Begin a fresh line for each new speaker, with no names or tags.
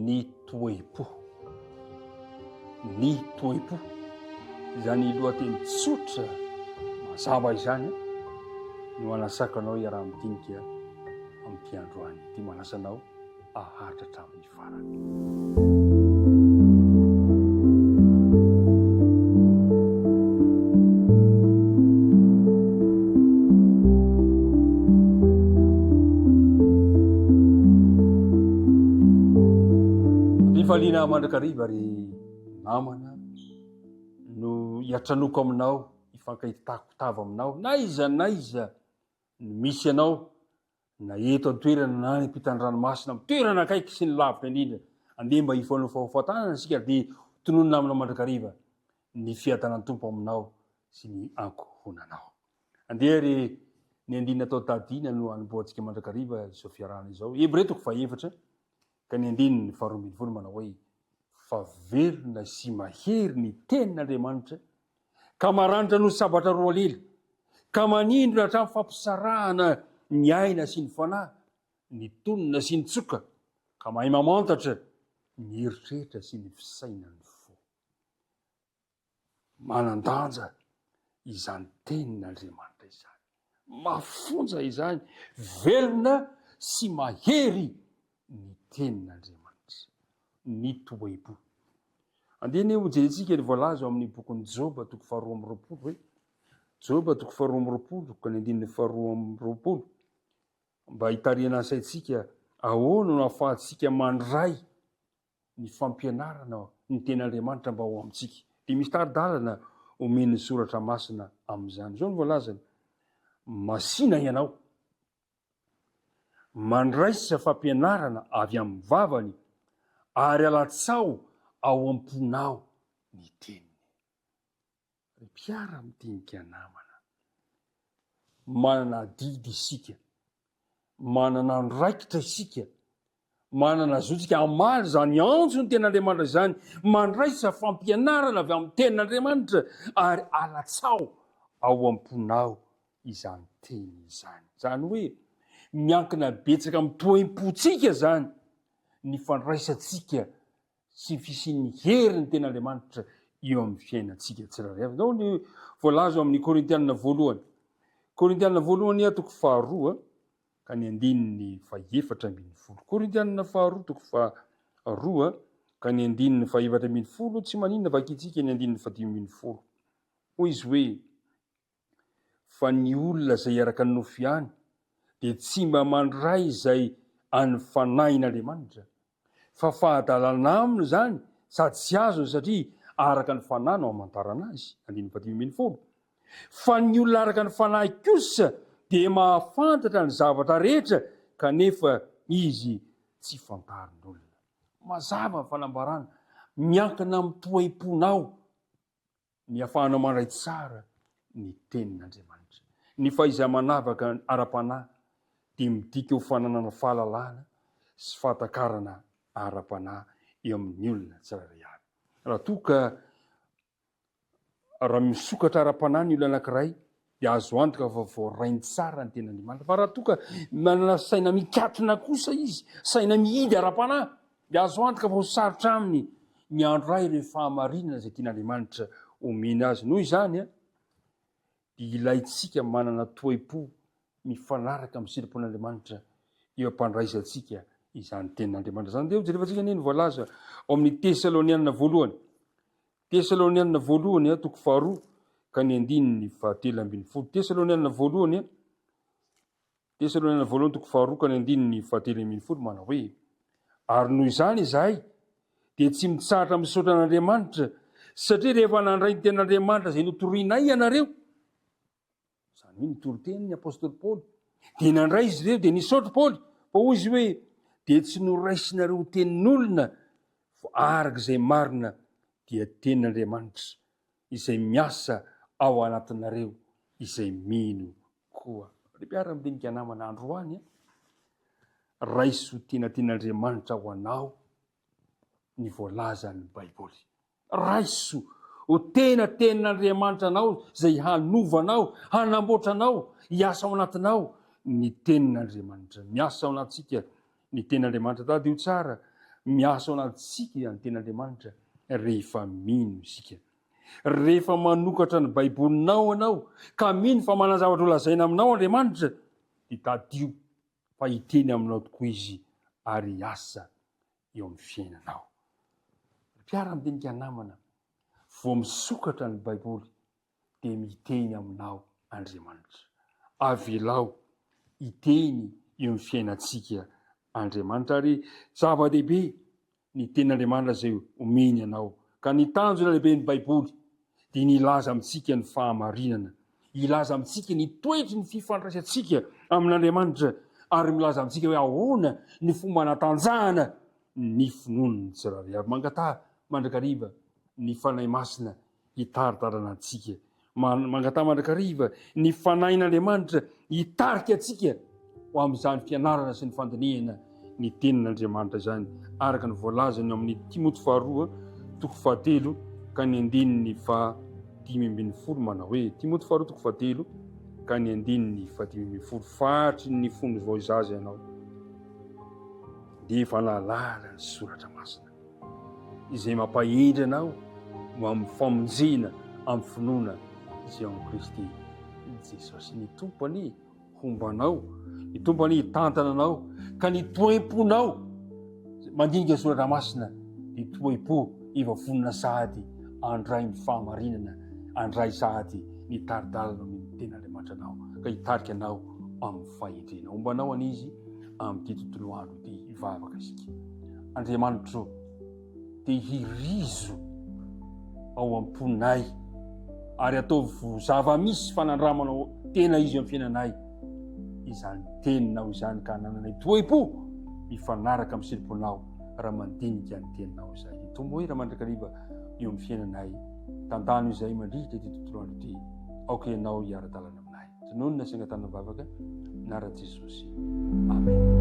ny toepo. Ny toepo izany lohateny tsotra mazava izany no anasakanao iaraha midinika amin'ity androany ity, manasanao ahatratra amin'ny farany. Faliana mandrakariva ary namana no hiatranoko aminao, hifankahitako aminao, naiza misy ianao na eto an-toerana na any ampitan-dranomasina amin'ny toerana akaiky sy ny lavitra indrindra, andeha mba hifanao fahafatana isika dia tononona aminao mandrakariva ny fiadanan'ny Tompo aminao sy ny ankohonanao. Andeha ry ny andinina tao tadina no anomboantsika mandrakariva izao fiarahana izao. Hebreo 4 ka ny andininy 12 manao hoe fa verina sy mahery ny tenin'Andriamanitra ka maranitra no sabatra roa lela ka manindro hatramin'ny fampisarahana ny aina sy ny fanahy, ny tonona sy ny tsoka, ka mahay mamantatra ny eritreritra sy ny fisainan'ny fo. Manandanja izany tenin'Andriamanitra izany, mafonja izany, verina sy mahery ny tenin'Andriamanitra, ny toepo. Andeha ho jerentsika ny voalaza amin'ny bokon'ny Joba 2:20 hoe Joba 2:20 ka ny andininy 2:20 mba hitarihana saintsika ahoana no ahafahantsika mandray ny fampianarana ny tenin'Andriamanitra mba ho amintsika. Dia misy taridalana omen'ny soratra masina amin'izany. Izao ny voalazany: masina ianao mandraisa fampianarana avy amin'ny vavany ary alatsao ao am-ponao ny teniny. Mpiara midinika namana, manana didy isika, manana andraikitra isika, manana zotsika amaly zany antso ny tenin'Andriamanitra izany, mandraisa fampianarana avy amin'ny tenin'Andriamanitra ary alatsao ao am-ponao izany teny izany. Zany hoe miankina betsaka amin'ny toem-pontsika zany ny fandraisantsika sy fisian'ny hery ny tenin'Andriamanitra eo amin'ny fiainantsika tsirairay avy. Zao ny voalaza amin'ny Korintianina 1, Korintianina 1 toko 2 ka ny andininy 4:20. Korintianina 2 ka ny andininy 4:20, tsy maninona vakitsika ny andininy 5:20. Hoy izy hoe fa ny olona izay iaraka ny nofy ihany dia tsy mba mandray izay any fanahin'Andriamanitra, fa fahadalana aminy zany sady tsy azony satria araka ny fanahy no hamantarana azy. Andininy 5:20. Fa ny olona araka ny fanahy kosa dia mahafantatra ny zavatra rehetra kanefa izy tsy fantarin'olona. Mazava ny fanambarana, miankina amin'ny toem-ponao ny ahafahanao mandray tsara ny tenin'Andriamanitra. Ny fahaiza-manavaka ara-panahy dia midika ho fananana fahalalana sy fahatakarana ara-panahy eo amin'ny olona tsirairay avy. Raha toa ka raha misokatra ara-panahy ny olona anankiray dia azo antoka fa voarainy tsara ny tenin'Andriamanitra. Fa raha toa ka manana saina mikatrina kosa izy, saina mihidy ara-panahy, dia azo antoka fa ho sarotra aminy ny andro iray rehefa hamarinana izay tian'Andriamanitra omena azy. Noho izany dia ilaitsika manana toepo mifanaraka amin'ny siram-pon'Andriamanitra eo ampandraisantsika izany tenin'Andriamanitra zany. Dia jerevantsika ny voalaza ao amin'ny Tesalonianina 1, Tesalonianina 1 toko 2 ka ny andininy 7:20. Tesalonianina 1, Tesalonianina 1 toko 2 ka ny andininy 7:20 manao hoe ary noho izany izahay dia tsy mitsahatra misaotra an'Andriamanitra satria rehefa nandray ny tenin'Andriamanitra izay notorianay ianareo, izany hoe nitory-teniny apôstôly Paoly, dia nandray izy ireo dia nisaotra Paoly. Hoy izy hoe dia tsy noraisinareo tenin'olona fa arak'izay marina dia tenin'Andriamanitra izay miasa ao anatinareo izay mino koa. Mpiara midinika namana androany, raiso tenin'Andriamanitra ho anao ny voalazan'ny Baiboly. Raiso ho tenin'Andriamanitra anao izay hanovanao, hanamboatranao, hiasa ao anatinao ny tenin'Andriamanitra. Miasa ao anatsika ny tenin'Andriamanitra. Tady ho tsara miasa ao anatitsika ny ten'Andriamanitra rehefa mino isika. Rehefa manokatra ny baibolinao anao ka mino fa manana zavatra ho lazaina aminao Andriamanitra, dia tadio fa hiteny aminao tokoa izy ary asa eo amin'ny fiainanao. Mpiara-midinika namana, vao misokatra ny baiboly dia miteny aminao Andriamanitra. Avelao hiteny eo amin'ny fiainantsika Andriamanitra, ary zava-dehibe ny tenin'Andriamanitra izay omeny anao. Ka ny tanjona lehibe ny baiboly dia nilaza amintsika ny fahamarinana, ilaza amintsika ny toetry ny fifandraisantsika amin'Andriamanitra, ary milaza amintsika hoe ahoana ny fomba natanjahana ny finoana ny tsirairay avy. Mangatà mandrakariva ny fanahy masina hitaritarana antsika, mangatà mandrakariva ny fanahin'Andriamanitra hitarika antsika ho amin'izany fianarana sy ny fandinihana ny tenin'Andriamanitra izany, araka ny voalazany amin'ny Timoty faharoa toko 7 ka ny 5:15 manao hoe, Timoty faharoa toko 7 ka ny 5:15, fatry ny fony vao izaza ianao dia efa nahalala ny soratra masina izay mampahendry anao ho amin'ny famonjena amin'ny finoana izay ao Kristy Jesosy. Ny tompany hombanao, ny tompany hitantananao, ka ny toem-ponao mandinika soratra masina dia toem-po efa vonona sahady andray ny fahamarinana, andray sahady ny taridalana amin'ny ten'Andriamanitra anao, ka hitarika anao amin'ny fahendrena. Hombanao an'izy amin'ity tontolo andro ity hivavaka isika. Andriamanitra dia hirizo ao am-ponay ary ataovy zava-misy fanandramanao tena izy amin'ny fiainanay izany teninao izany, ka nananay toem-po mifanaraka amin'ny siriponao raha mandinika ny teninao izay. Tombo hoe raha mandrakariva eo amin'ny fiainanay, tantano izay mandritra ity tontolo andro ity, aoka ianao hiara-dalana aminay. Tononona sainga tany mivavaka, anara Jesosy. Amen.